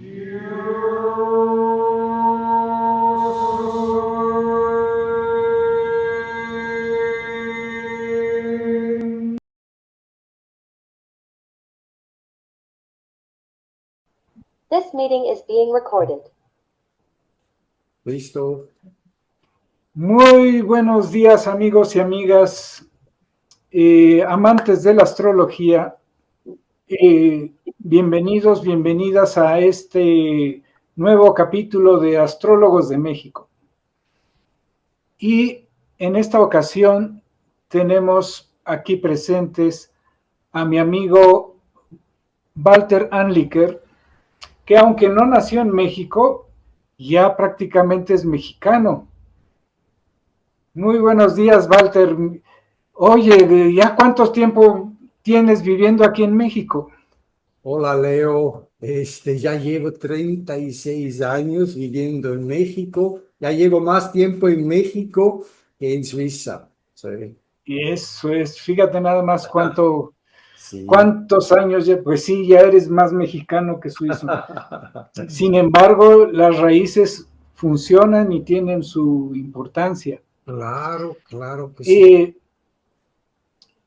This meeting is being recorded. Listo. Muy buenos días, amigos y amigas, amantes de la astrología. Bienvenidos, bienvenidas a este nuevo capítulo de Astrólogos de México. Y en esta ocasión tenemos aquí presentes a mi amigo Walter Anliker, que aunque no nació en México, ya prácticamente es mexicano. Muy buenos días, Walter. Oye, ¿ya cuánto tiempo tienes viviendo aquí en México? Hola, Leo. Ya llevo 36 años viviendo en México. Ya llevo más tiempo en México que en Suiza. Sí. Y eso es, fíjate nada más Sí. cuántos años ya, pues sí, ya eres más mexicano que suizo. Sin embargo, las raíces funcionan y tienen su importancia. Claro, claro que sí.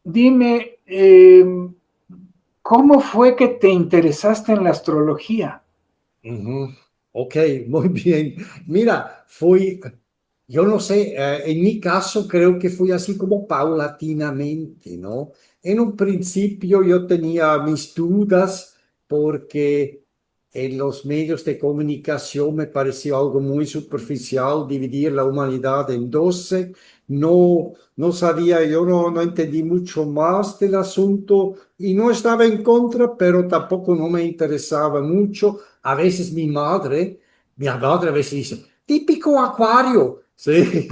Dime, ¿cómo fue que te interesaste en la astrología? Ujú. Ok, muy bien. Mira, yo no sé, en mi caso creo que fue así como paulatinamente, ¿no? En un principio yo tenía mis dudas porque en los medios de comunicación me pareció algo muy superficial dividir la humanidad en 12. No sabía, yo no entendí mucho más del asunto y no estaba en contra, pero tampoco no me interesaba mucho. A veces mi madre a veces dice, típico acuario, ¿sí?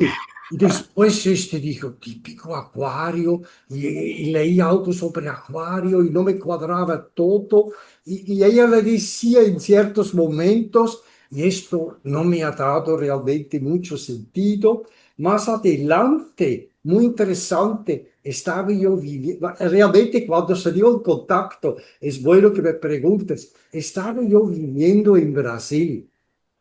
Y después dijo, típico acuario, y leí algo sobre acuario y no me cuadraba todo. Y ella le decía en ciertos momentos, y esto no me ha dado realmente mucho sentido. Más adelante, muy interesante, estaba yo viviendo, realmente cuando se dio el contacto, es bueno que me preguntes, estaba yo viviendo en Brasil,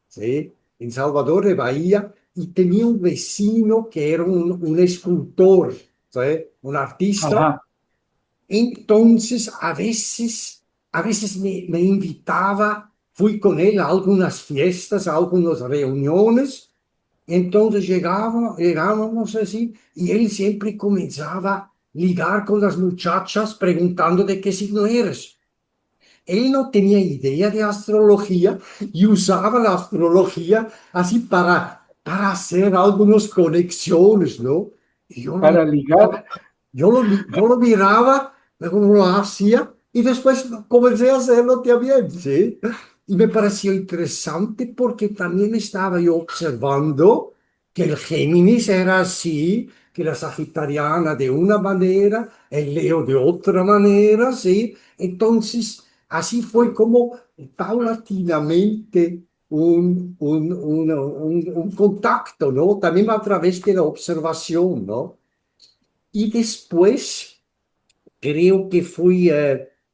¿sí? En Salvador de Bahía, y tenía un vecino que era un escultor, ¿sí? Un artista. Ajá. Entonces, a veces me invitaba, fui con él a algunas fiestas, a algunas reuniones. Entonces llegábamos así, y él siempre comenzaba a ligar con las muchachas preguntando de qué signo eres. Él no tenía idea de astrología y usaba la astrología así para hacer algunas conexiones, ¿no? Y Para ligar. yo lo miraba, luego lo hacía y después comencé a hacerlo también, ¿sí? Y me pareció interesante porque también estaba yo observando que el Géminis era así, que la Sagitariana de una manera, el Leo de otra manera, ¿sí? Entonces, así fue como paulatinamente un contacto, ¿no? También a través de la observación, ¿no? Y después, creo que fui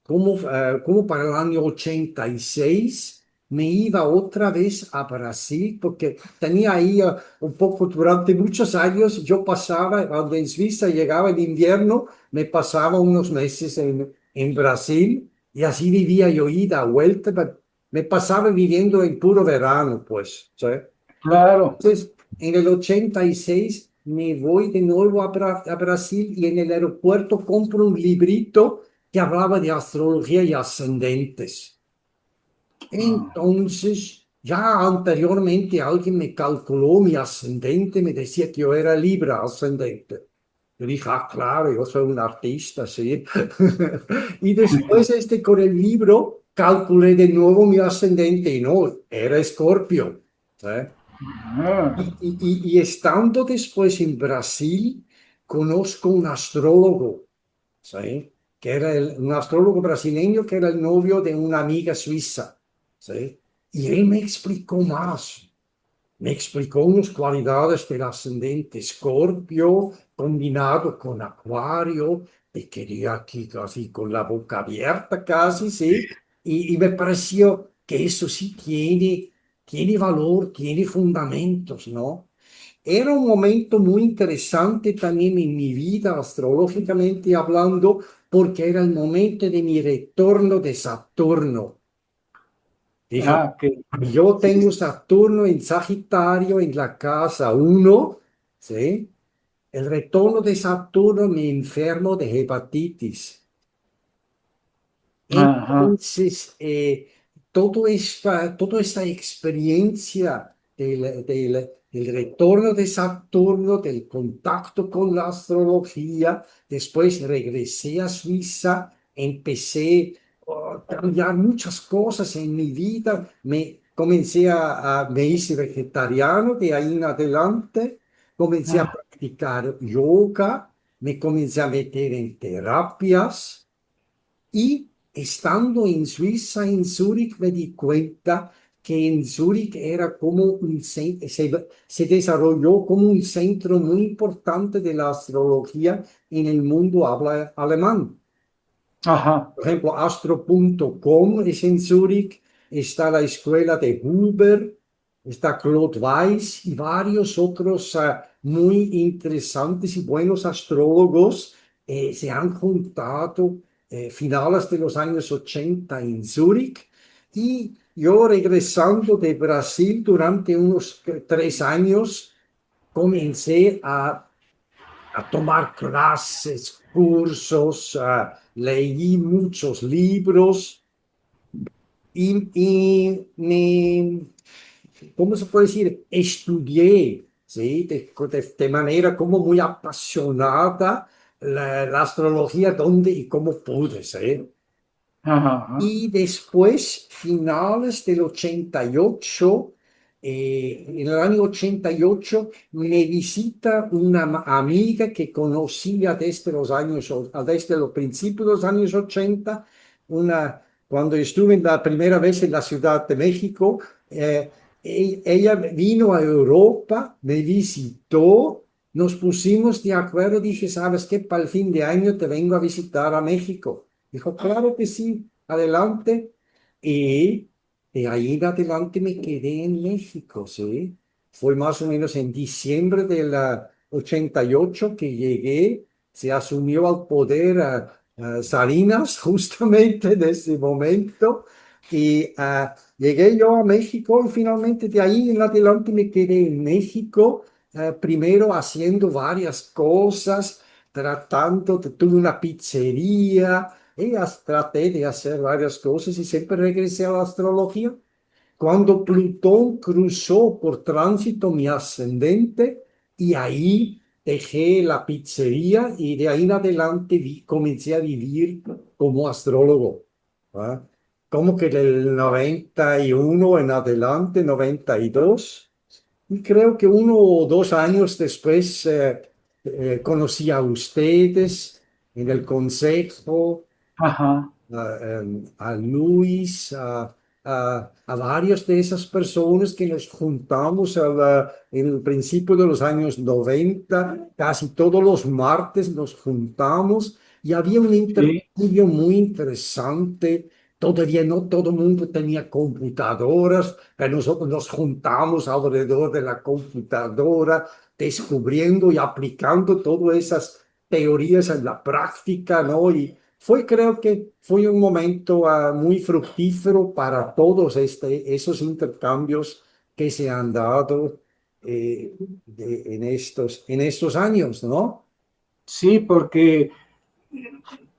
como para el año 86, me iba otra vez a Brasil, porque tenía ahí un poco, durante muchos años, yo pasaba, cuando en Suiza llegaba el invierno, me pasaba unos meses en Brasil, y así vivía yo ida, vuelta, me pasaba viviendo en puro verano, pues, ¿sí? Claro. Entonces, en el 86 me voy de nuevo a Brasil y en el aeropuerto compro un librito que hablaba de astrología y ascendentes. Entonces, ya anteriormente alguien me calculó mi ascendente, me decía que yo era Libra ascendente. Yo dije, ah, claro, yo soy un artista, sí. Y después con el libro calculé de nuevo mi ascendente y no, era Escorpio. ¿Sí? Ah, Y estando después en Brasil, conozco un astrólogo, ¿sí? Que era un astrólogo brasileño que era el novio de una amiga suiza, ¿sí? Y él me explicó más, me explicó unas cualidades del ascendente Escorpio combinado con Acuario, y quería aquí casi con la boca abierta casi, ¿sí? Y me pareció que eso sí tiene valor, tiene fundamentos, ¿no? Era un momento muy interesante también en mi vida, astrológicamente hablando, porque era el momento de mi retorno de Saturno. Dijo, Ah, que yo sí. tengo Saturno en Sagitario en la casa 1, ¿sí? El retorno de Saturno me enfermo de hepatitis. Ajá, Entonces, toda esta experiencia del retorno de Saturno, del contacto con la astrología, después regresé a Suiza, empecé a cambiar muchas cosas en mi vida, me hice vegetariano de ahí en adelante, comencé a ah, practicar yoga, me comencé a meter en terapias. Y estando en Suiza, en Zúrich, me di cuenta que en Zúrich era como se desarrolló como un centro muy importante de la astrología en el mundo habla alemán. ajá, Por ejemplo, astro.com es en Zúrich, está la escuela de Huber, está Claude Weiss y varios otros muy interesantes y buenos astrólogos se han juntado finales de los años 80 en Zúrich y yo regresando de Brasil durante unos 3 años comencé a tomar clases, cursos, leí muchos libros y ¿cómo se puede decir? Estudié, ¿sí? De manera como muy apasionada la astrología, donde y cómo pude, ¿sí? ajá, ajá. Y después, finales del 88, en el año 88, me visita una amiga que conocía desde desde los principios de los años 80, cuando estuve la primera vez en la Ciudad de México. Ella vino a Europa, me visitó, nos pusimos de acuerdo, dije, ¿sabes qué? Para el fin de año te vengo a visitar a México. Dijo, claro que sí, adelante. Y de ahí en adelante me quedé en México, ¿sí? Fue más o menos en diciembre del 88 que llegué, se asumió al poder a Salinas justamente en ese momento. Y llegué yo a México y finalmente de ahí en adelante me quedé en México, primero haciendo varias cosas, tuve una pizzería y traté de hacer varias cosas y siempre regresé a la astrología. Cuando Plutón cruzó por tránsito mi ascendente y ahí dejé la pizzería y de ahí en adelante comencé a vivir como astrólogo. ¿Va? Como que del 91 en adelante, 92. Y creo que 1 o 2 años después conocí a ustedes en el consejo, Ajá. a Luis, a varias de esas personas que nos juntamos en el principio de los años 90, casi todos los martes nos juntamos y había un Sí, intercambio muy interesante. Todavía no todo el mundo tenía computadoras, pero nosotros nos juntamos alrededor de la computadora, descubriendo y aplicando todas esas teorías en la práctica, ¿no? Y creo que fue un momento muy fructífero para todos esos intercambios que se han dado en estos años, ¿no? sí, porque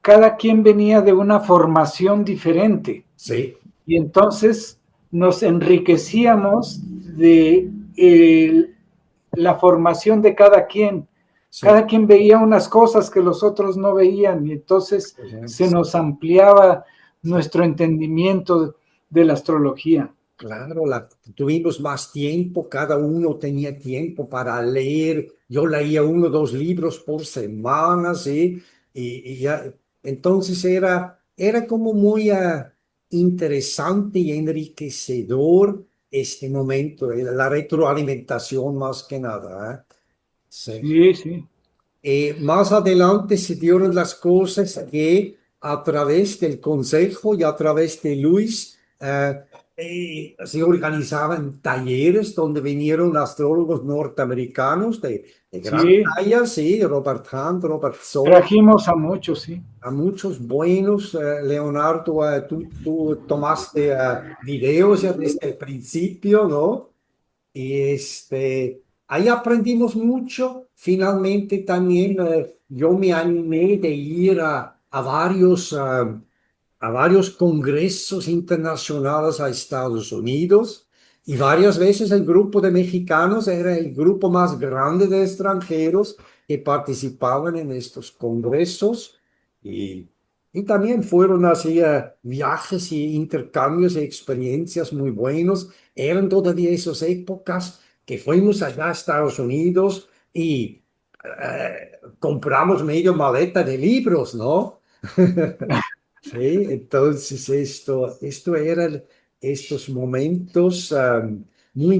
cada quien venía de una formación diferente Sí, y entonces nos enriquecíamos de la formación de cada quien. sí. Cada quien veía unas cosas que los otros no veían y entonces se Sí. nos ampliaba nuestro entendimiento de la astrología. Claro, tuvimos más tiempo, cada uno tenía tiempo para leer. Yo leía 1 o 2 libros por semana, ¿sí? Y ya, entonces era como muy interesante y enriquecedor este momento, la retroalimentación más que nada, ¿eh? Sí. Sí, sí. Más adelante se dieron las cosas que a través del consejo y a través de Luis se organizaban talleres donde vinieron astrólogos norteamericanos de gran Sí, talla, sí, Robert Hunt, Robert Zoll, trajimos a muchos, sí. a muchos buenos. Leonardo, tú tomaste videos ya desde el principio, ¿no? Y ahí aprendimos mucho. Finalmente también yo me animé de ir a varios congresos internacionales a Estados Unidos y varias veces el grupo de mexicanos era el grupo más grande de extranjeros que participaban en estos congresos y, y también fueron así viajes y intercambios y experiencias muy buenos. Eran todavía esas épocas que fuimos allá a Estados Unidos y compramos medio maleta de libros, ¿no? Sí, entonces esto eran estos momentos muy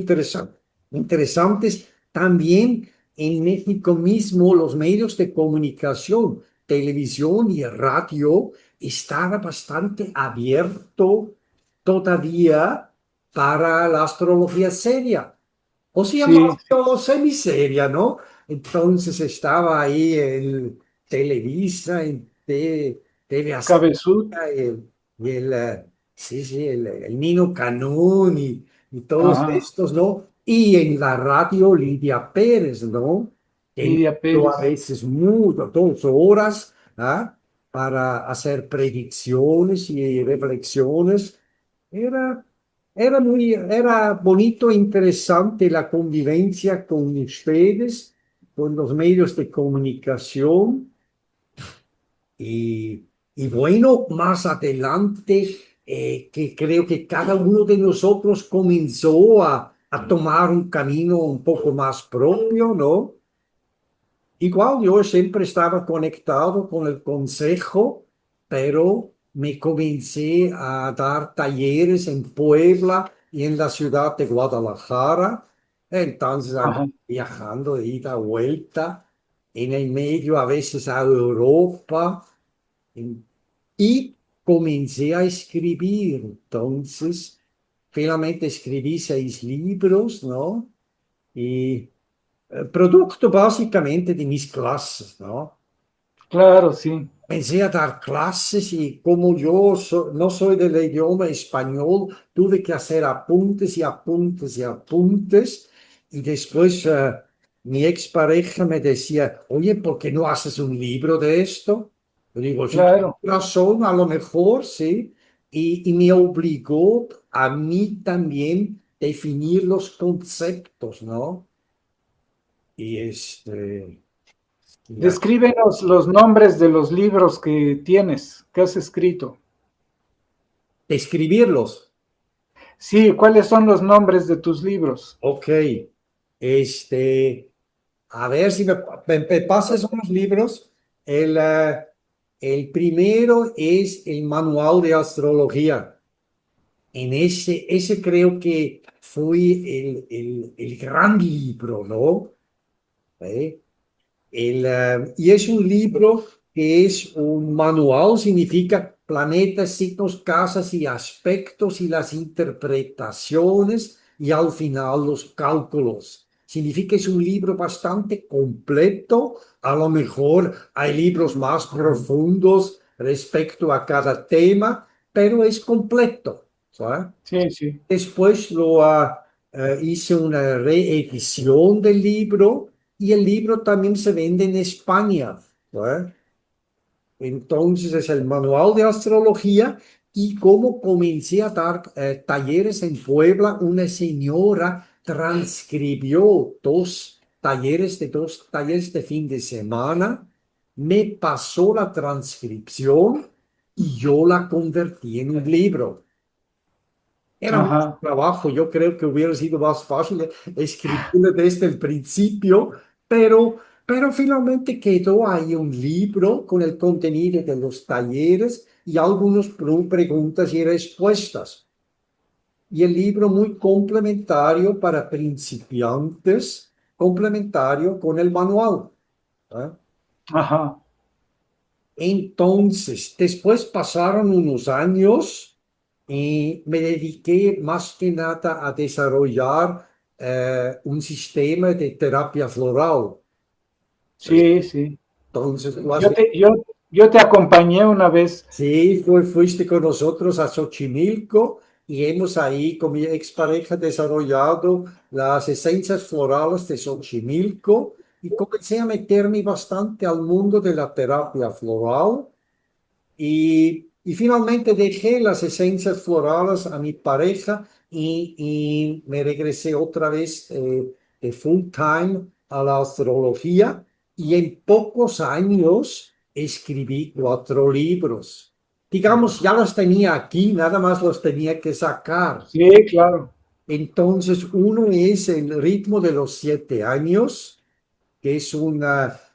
interesantes. También en México mismo los medios de comunicación, televisión y radio, estaba bastante abierto todavía para la astrología seria. O sea, más Sí, o semiseria, ¿no? Entonces estaba ahí el Televisa, TV Cabezud, sí, sí, el Nino Canún y todos ajá, estos, ¿no? Y en la radio Lidia Pérez, ¿no? Que Lidia yo a Pérez. veces mudo 2 horas, ¿ah? Para hacer predicciones y reflexiones. Era, era bonito e interesante la convivencia con ustedes, con los medios de comunicación. Y bueno, más adelante, que creo que cada uno de nosotros comenzó a tomar un camino un poco más propio, ¿no? Igual yo siempre estaba conectado con el consejo, pero me comencé a dar talleres en Puebla y en la ciudad de Guadalajara. Entonces Ajá. viajando de ida a vuelta, en el medio a veces a Europa. Y comencé a escribir. Entonces, finalmente escribí 6 libros, ¿no? Y producto básicamente de mis clases, ¿no? Claro, sí, Comencé a dar clases y como yo no soy del idioma español, tuve que hacer apuntes y apuntes y apuntes. Y después mi expareja me decía, oye, ¿por qué no haces un libro de esto? Yo digo, sí, tienes claro. razón, a lo mejor, sí. Y me obligó a mí también definir los conceptos, ¿no? Y y así, Descríbenos los nombres de los libros que tienes, que has escrito. escribirlos. Sí, ¿cuáles son los nombres de tus libros? Ok, este, a ver si me pasas unos libros. El primero es el Manual de Astrología. En ese creo que fue el gran libro, ¿no? ¿Eh? Y es un libro que es un manual, significa planetas, signos, casas y aspectos y las interpretaciones y al final los cálculos. Significa que es un libro bastante completo. A lo mejor hay libros más profundos respecto a cada tema, pero es completo. ¿Sabes? Sí, sí, Después hice una reedición del libro y el libro también se vende en España, ¿verdad? Entonces es el manual de astrología y como comencé a dar talleres en Puebla, una señora transcribió dos talleres de fin de semana, me pasó la transcripción y yo la convertí en un libro. Era mucho ajá, trabajo, yo creo que hubiera sido más fácil escribirlo desde el principio, pero finalmente quedó ahí un libro con el contenido de los talleres y algunas preguntas y respuestas. Y el libro muy complementario para principiantes, complementario con el manual. ¿Ah? ajá, Entonces, después pasaron unos años. y me dediqué más que nada a desarrollar un sistema de terapia floral. Sí, sí. Entonces, tú has Yo te, yo, yo te acompañé una vez. sí, fuiste con nosotros a Xochimilco y hemos ahí con mi expareja desarrollado las esencias florales de Xochimilco y comencé a meterme bastante al mundo de la terapia floral y finalmente dejé las esencias florales a mi pareja y me regresé otra vez de full time a la astrología y en pocos años escribí 4 libros. Digamos, ya los tenía aquí, nada más los tenía que sacar. Sí, claro. Entonces, uno es El ritmo de los 7 años, que es un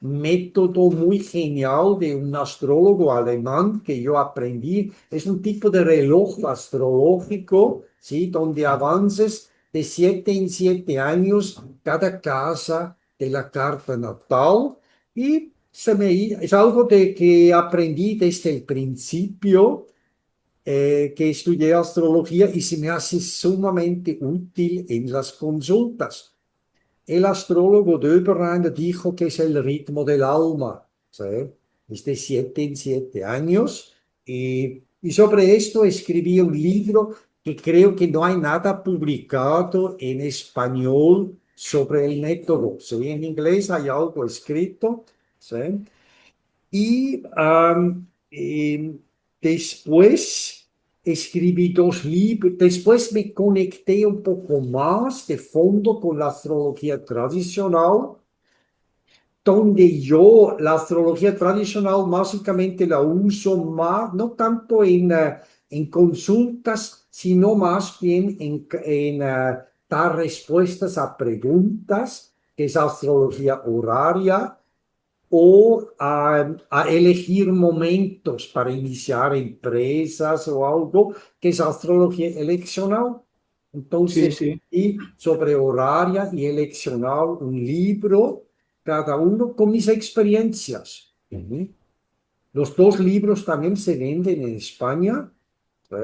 método muy genial de un astrólogo alemán que yo aprendí. Es un tipo de reloj astrológico, ¿sí? Donde avances de 7 en 7 años cada casa de la carta natal. Y es algo de que aprendí desde el principio. Que estudié astrología y se me hace sumamente útil en las consultas. El astrólogo Döbereiner dijo que es el ritmo del alma, ¿sí? Es de 7 en 7 años. Y sobre esto escribí un libro que creo que no hay nada publicado en español sobre el método. ¿Sí? En inglés hay algo escrito, ¿sí? Y después escribí 2 libros, después me conecté un poco más de fondo con la astrología tradicional, donde yo la astrología tradicional básicamente la uso más, no tanto en consultas, sino más bien en dar respuestas a preguntas, que es astrología horaria o a elegir momentos para iniciar empresas o algo, que es astrología eleccional. Sí, Entonces, sí. y sobre horaria y eleccional, un libro, cada uno con mis experiencias. Ujú. Los 2 libros también se venden en España. ¿Sí?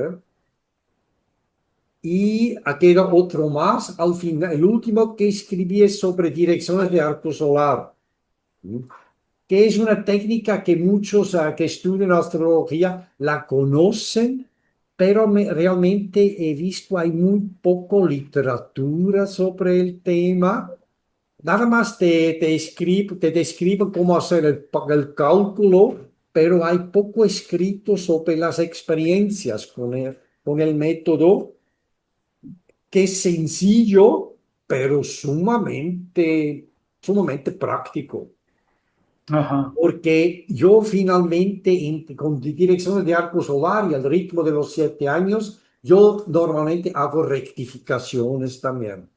Y aquí era otro más, al final, el último que escribí es sobre direcciones de arco solar. ¿Sí? Que es una técnica que muchos que estudian astrología la conocen, pero realmente he visto hay muy poco literatura sobre el tema. Nada más te describo cómo hacer el cálculo, pero hay poco escrito sobre las experiencias con el método, que es sencillo, pero sumamente práctico. Ajá. Porque yo finalmente, con direcciones de arco solar y al ritmo de los 7 años, yo normalmente hago rectificaciones también.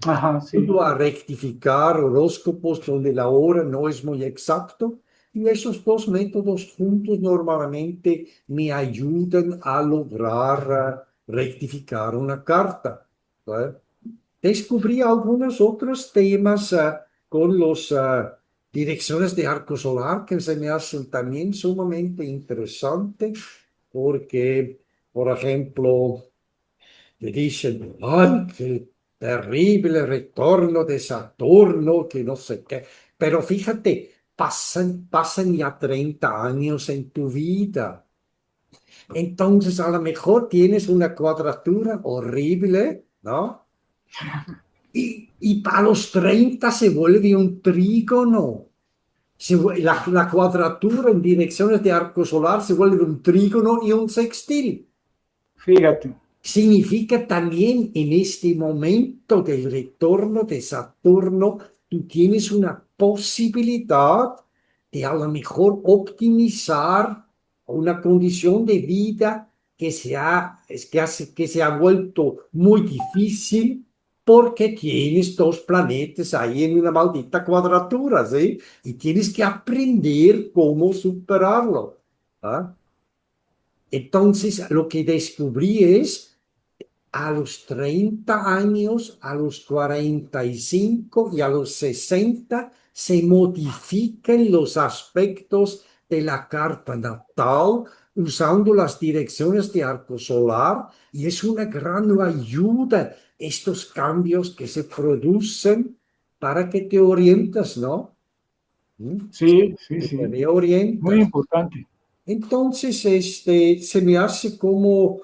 Ajá, sí. Ayudo a rectificar horóscopos donde la hora no es muy exacto. Y esos 2 métodos juntos normalmente me ayudan a lograr rectificar una carta. ¿Vale? Descubrí algunos otros temas con las direcciones de arco solar que se me hacen también sumamente interesantes, porque, por ejemplo, te dicen, ay, qué terrible retorno de Saturno, que no sé qué, pero fíjate, pasan ya 30 años en tu vida. Entonces, a lo mejor tienes una cuadratura horrible, ¿no? Y para los 30 se vuelve un trígono. La cuadratura en direcciones de arco solar se vuelve un trígono y un sextil. Fíjate. Significa también en este momento del retorno de Saturno, tú tienes una posibilidad de a lo mejor optimizar una condición de vida que se ha vuelto muy difícil porque tienes 2 planetas ahí en una maldita cuadratura, ¿sí? Y tienes que aprender cómo superarlo. ¿Ah? Entonces, lo que descubrí es a los 30 años, a los 45 y a los 60 se modifican los aspectos de la carta natal usando las direcciones de arco solar y es una gran ayuda estos cambios que se producen para que te orientas, ¿no? ¿Mm? Sí, sí, Que te sí. Muy reorientas. importante. Entonces, se me hace como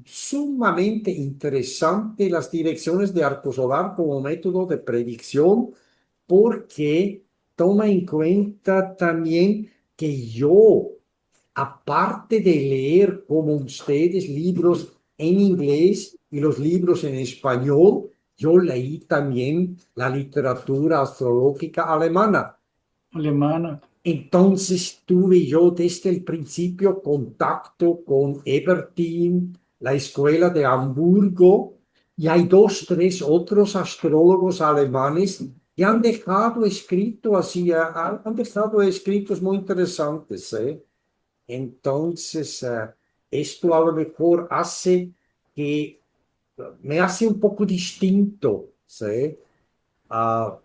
sumamente interesante las direcciones de arco solar como método de predicción, porque toma en cuenta también que yo, aparte de leer como ustedes libros en inglés y los libros en español, yo leí también la literatura astrológica alemana. Alemana. Entonces tuve yo desde el principio contacto con Ebertin, la escuela de Hamburgo, y hay dos, tres otros astrólogos alemanes que han dejado escrito así, han dejado escritos muy interesantes, ¿eh? Entonces, esto a lo mejor hace que me hace un poco distinto, ¿sí? A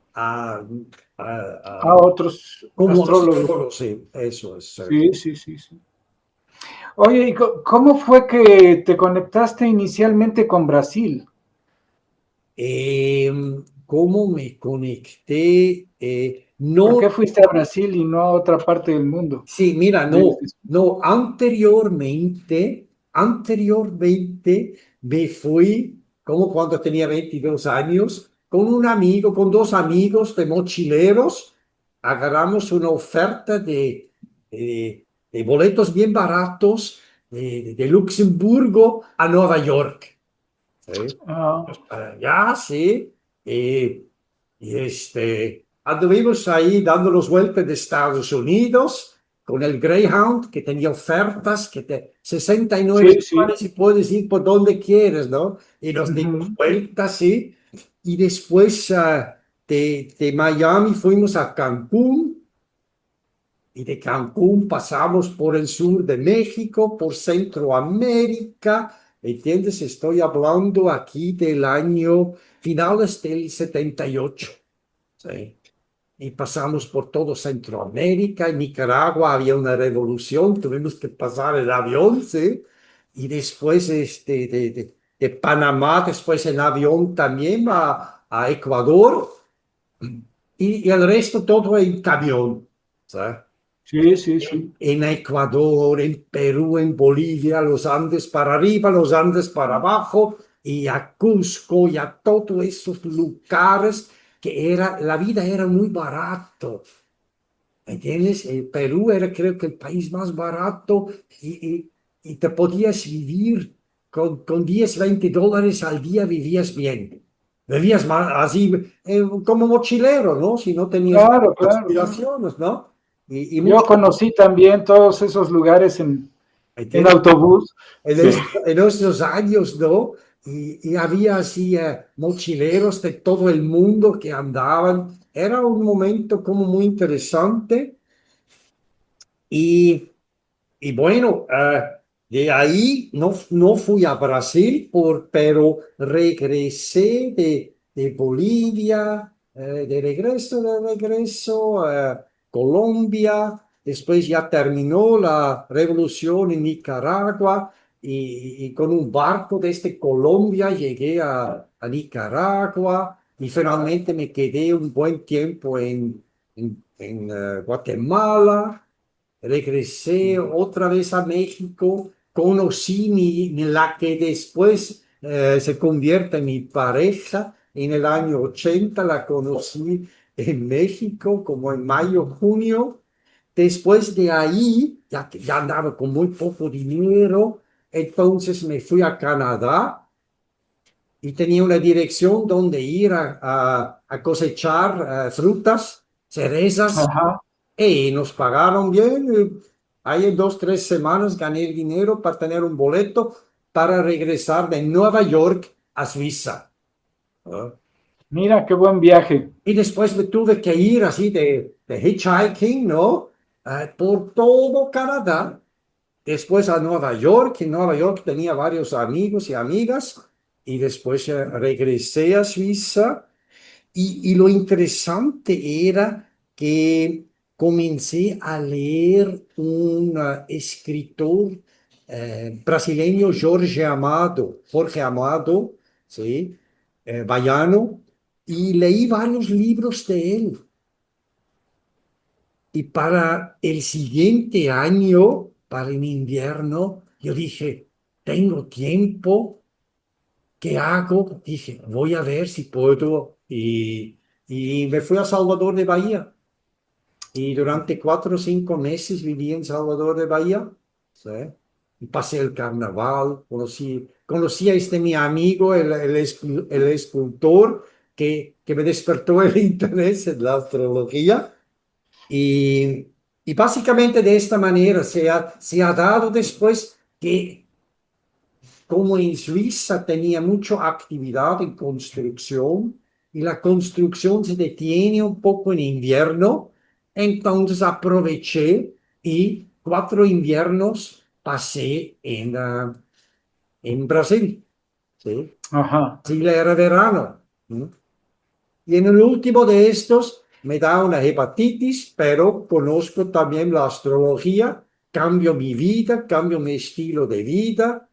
otros Como astrólogos. astrólogo, sí, eso es. Sí, sí, sí, sí. Oye, ¿y cómo fue que te conectaste inicialmente con Brasil? ¿Cómo me conecté? ¿Por No, qué fuiste a Brasil y no a otra parte del mundo? sí, mira, no, Desde- no, anteriormente me fui, como cuando tenía 22 años, con un amigo, con dos amigos de mochileros, agarramos una oferta de boletos bien baratos de Luxemburgo a Nueva York. ¿Sí? Ah, Para allá, sí. Y anduvimos ahí dándonos vueltas de Estados Unidos con el Greyhound que tenía ofertas, que te sí, sí. $69 y puedes ir por donde quieres, ¿no? Y nos dimos Ujú. vueltas, sí. Y después de Miami fuimos a Cancún y de Cancún pasamos por el sur de México, por Centroamérica. ¿Entiendes? Estoy hablando aquí del año finales del 78. ¿Sí? Y pasamos por todo Centroamérica. En Nicaragua había una revolución, tuvimos que pasar el avión, ¿sí? Y después de Panamá, después en avión también a Ecuador. Y el resto todo en camión. ¿Sí? Sí, sí, sí. En Ecuador, en Perú, en Bolivia, los Andes para arriba, los Andes para abajo, y a Cusco y a todos esos lugares que la vida era muy barato. ¿Entiendes? El Perú era creo que el país más barato y te podías vivir con 10 20 dólares al día, vivías bien. Vivías así como mochilero, ¿no? Si no tenías Claro, claro, claro. aspiraciones, ¿no? Y Yo mucho, conocí también todos esos lugares en ¿entiendes? autobús. Sí, En esos años, ¿no? Y había así mochileros de todo el mundo que andaban. Era un momento como muy interesante. Y Y bueno, de ahí no fui a Brasil, pero regresé de Bolivia, de regreso, Colombia, después ya terminó la revolución en Nicaragua y con un barco desde Colombia llegué a Nicaragua y finalmente me quedé un buen tiempo en Guatemala. Regresé otra vez a México, conocí la que después se convierte en mi pareja en el año 80, la conocí en México como en mayo, junio. Después de ahí, ya andaba con muy poco dinero, entonces me fui a Canadá y tenía una dirección donde ir a cosechar frutas, cerezas, ajá. y nos pagaron bien. Ahí en 2, 3 semanas gané el dinero para tener un boleto para regresar de Nueva York a Suiza. ¿Ah? Mira qué buen viaje. Y después me tuve que ir así de hitchhiking, ¿no? Por todo Canadá. Después a Nueva York. En Nueva York tenía varios amigos y amigas. Y después regresé a Suiza. Y lo interesante era que comencé a leer un escritor brasileño, Jorge Amado, ¿sí? Baiano, y leí varios libros de él. Y para el siguiente año, para el invierno, yo dije, tengo tiempo, ¿qué hago? Dije, voy a ver si puedo. Y me fui a Salvador de Bahía. Y durante 4 o 5 meses viví en Salvador de Bahía. ¿Sí? Y pasé el carnaval, conocí a este mi amigo, el escultor, que me despertó el interés en la astrología. Y, y básicamente de esta manera se ha dado después que, como en Suiza tenía mucha actividad en construcción y la construcción se detiene un poco en invierno, entonces aproveché y 4 inviernos pasé en Brasil. ¿Sí? Ajá. Brasil era verano. ¿Mm? Y en el último de estos me da una hepatitis, pero conozco también la astrología, cambio mi vida, cambio mi estilo de vida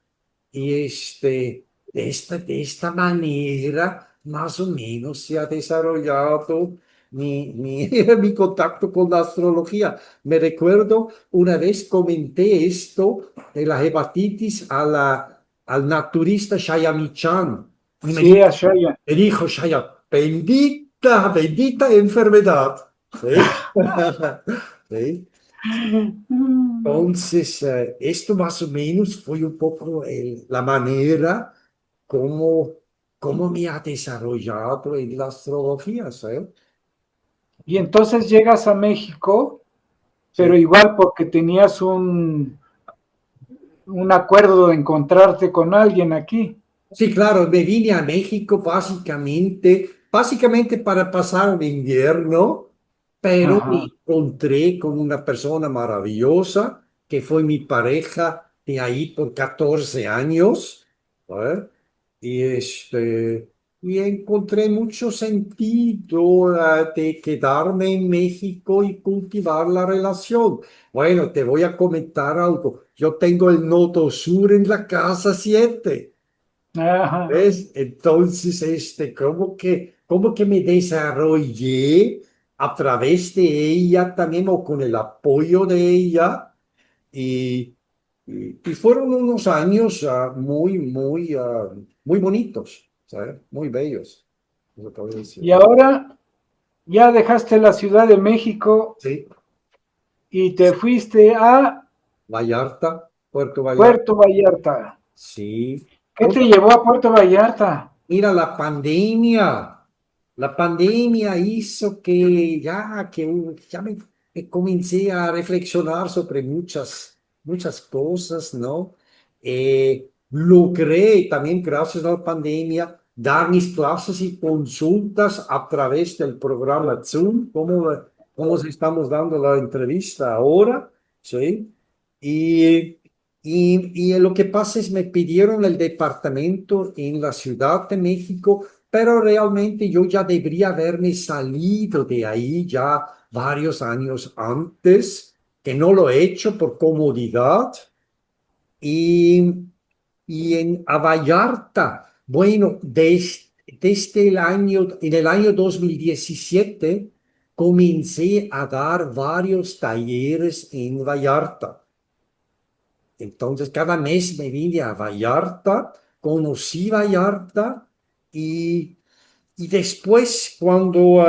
y de esta manera más o menos se ha desarrollado mi contacto con la astrología. Me recuerdo una vez comenté esto de la hepatitis al naturista Shyamichan y me Sí, dijo, Ashaya. me dijo Shaya, bendita, bendita enfermedad. ¿Sí? ¿Sí? Entonces, esto más o menos fue un poco la manera como, como me ha desarrollado en la astrología, ¿sabes? Y entonces llegas a México, pero Sí. igual porque tenías un acuerdo de encontrarte con alguien aquí. Sí, claro, me vine a México básicamente para pasar el invierno, pero me Ajá. encontré con una persona maravillosa que fue mi pareja de ahí por 14 años, ¿eh? Y, y encontré mucho sentido, de quedarme en México y cultivar la relación. Bueno, te voy a comentar algo. Yo tengo el nodo sur en la casa 7. Ajá. ¿Ves? Entonces, como que me desarrollé a través de ella también o con el apoyo de ella y, y fueron unos años muy bonitos, ¿sabes? Muy bellos, eso puedo decir. Y ahora ya dejaste la Ciudad de México Sí, y te fuiste a Vallarta, Puerto Vallarta, Puerto Vallarta. sí. ¿Qué te llevó a Puerto Vallarta? Mira, la pandemia hizo que ya me comencé a reflexionar sobre muchas cosas, ¿no? Logré también, gracias a la pandemia, dar mis clases y consultas a través del programa Zoom, como estamos dando la entrevista ahora, ¿sí? Y y lo que pasa es me pidieron el departamento en la Ciudad de México, pero realmente yo ya debería haberme salido de ahí ya varios años antes, que no lo he hecho por comodidad. Y, a Vallarta, bueno, en el año 2017 comencé a dar varios talleres en Vallarta. Entonces, cada mes me vine a Vallarta, conocí Vallarta y, después, cuando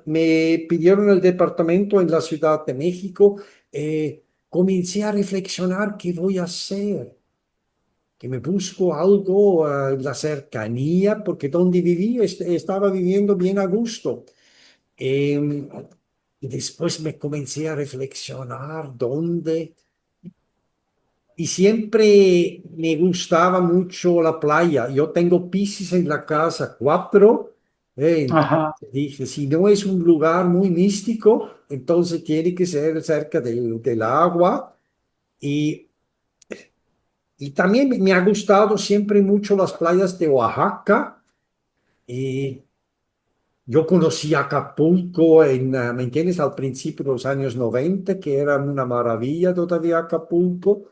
me pidieron el departamento en la Ciudad de México, comencé a reflexionar qué voy a hacer, que me busco algo en la cercanía, porque donde viví estaba viviendo bien a gusto. Em, y después me comencé a reflexionar dónde. Y siempre me gustaba mucho la playa. Yo tengo piscis en la casa, 4. Entonces Ajá. dije, si no es un lugar muy místico, entonces tiene que ser cerca del agua. Y, también me ha gustado siempre mucho las playas de Oaxaca. Y, yo conocí Acapulco ¿me entiendes? Al principio de los años 90, que era una maravilla todavía Acapulco.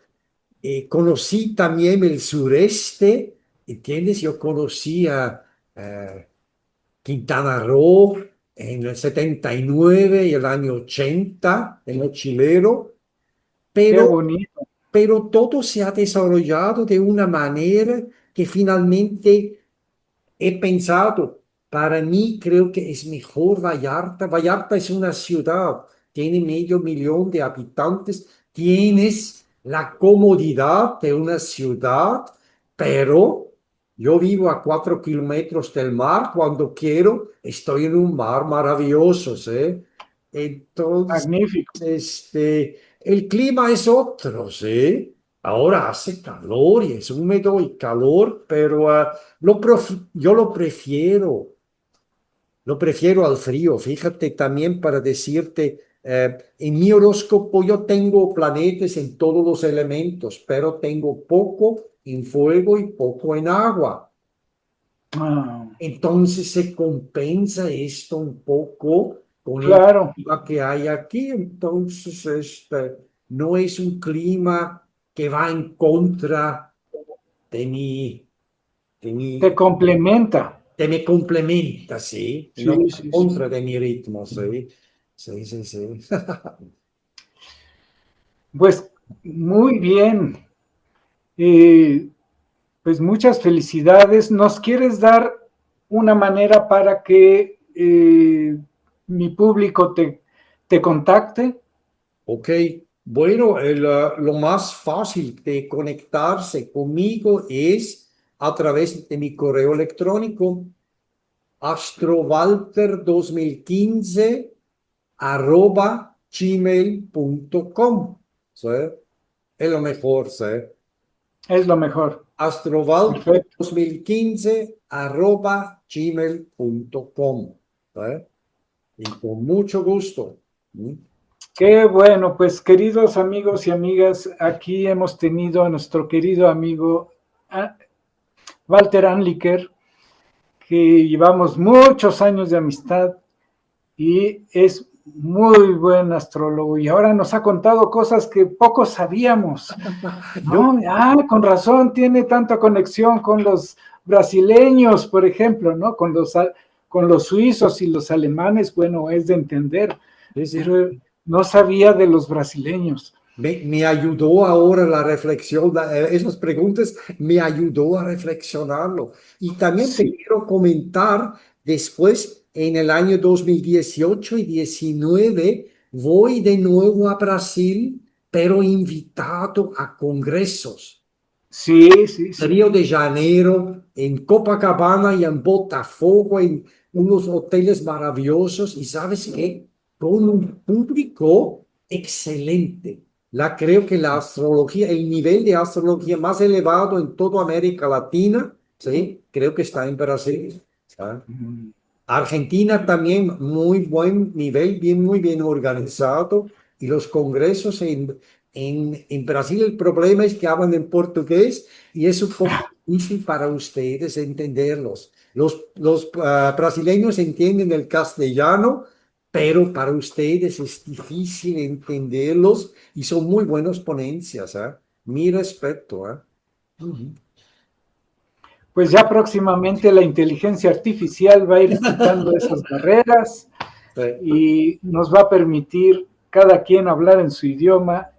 Conocí también el sureste, ¿entiendes? Yo conocí a Quintana Roo en el 79 y el año 80, en el Chilero, Qué pero bonito. todo se ha desarrollado de una manera que finalmente he pensado, para mí creo que es mejor Vallarta. Vallarta es una ciudad, tiene 500.000 de habitantes, tienes la comodidad de una ciudad, pero yo vivo a 4 kilómetros del mar. Cuando quiero, estoy en un mar maravilloso, ¿sí? Entonces, Magnífico. el clima es otro, ¿sí? Ahora hace calor y es húmedo y calor, pero yo lo prefiero al frío. Fíjate también para decirte, en mi horóscopo yo tengo planetas en todos los elementos, pero tengo poco en fuego y poco en agua. Ah, Entonces se compensa esto un poco con el claro, clima que hay aquí. Entonces, no es un clima que va en contra de de te mi, complementa. me complementa, ¿sí? No Sí, va en sí, sí. contra de mi ritmo, ¿sí? Sí, sí, sí. Pues muy bien. Eh, pues muchas felicidades. ¿Nos quieres dar una manera para que mi público te contacte? Ok, bueno, lo más fácil de conectarse conmigo es a través de mi correo electrónico astrovalter2015 @gmail.com. ¿Sí? Es lo mejor, ¿sí? Es lo mejor. Perfecto. astrovalter2015 @gmail.com. ¿Sí? Y con mucho gusto. ¿Mm? Qué bueno, pues queridos amigos y amigas, aquí hemos tenido a nuestro querido amigo Walter Anliker, que llevamos muchos años de amistad y es muy buen astrólogo y ahora nos ha contado cosas que pocos sabíamos. No, No, con razón, tiene tanta conexión con los brasileños, por ejemplo, ¿no? Con los suizos y los alemanes, bueno, es de entender, sí, sí. pero no sabía de los brasileños. Me ayudó ahora la reflexión, esas preguntas me ayudó a reflexionarlo. Y también te Sí, quiero comentar, después en el año 2018 y 19 voy de nuevo a Brasil, pero invitado a congresos. sí, sí, Río sí. de Janeiro, en Copacabana y en Botafogo, en unos hoteles maravillosos. Y sabes qué, con un público excelente. Creo que la astrología, el nivel de astrología más elevado en toda América Latina, sí, creo que está en Brasil. ¿Ah? Argentina también muy buen nivel, muy bien organizado. Y los congresos en Brasil, el problema es que hablan en portugués y es un poco difícil para ustedes entenderlos. Los brasileños entienden el castellano, pero para ustedes es difícil entenderlos y son muy buenas ponencias, ¿ah? Mi respeto, ¿ah? Ujú. Pues ya próximamente la inteligencia artificial va a ir quitando esas barreras Sí. y nos va a permitir cada quien hablar en su idioma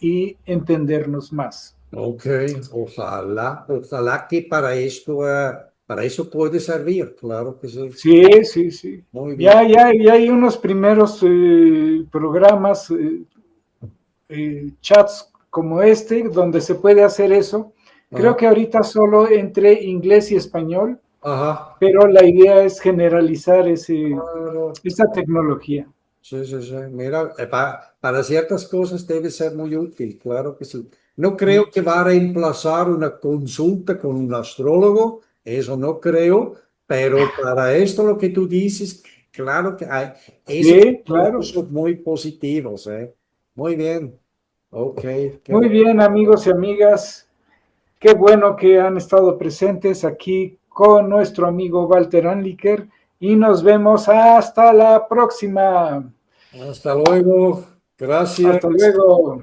y entendernos más. Ok, ojalá que para eso puede servir, claro que sí. Sí, sí, sí. Muy bien. Ya hay unos primeros programas, chats como este, donde se puede hacer eso. Creo Ajá, que ahorita solo entre inglés y español, ajá, pero la idea es generalizar claro. esa tecnología. Sí, sí, sí. Mira, para ciertas cosas debe ser muy útil, claro que sí. No creo que va a reemplazar una consulta con un astrólogo, eso no creo, pero para esto lo que tú dices, claro que hay, esos Sí, son claro. usos muy positivos, ¿eh? Muy bien. Ok, qué Muy bueno. bien, amigos y amigas. Qué bueno que han estado presentes aquí con nuestro amigo Walter Anliker y nos vemos hasta la próxima. Hasta luego. Gracias. Hasta luego.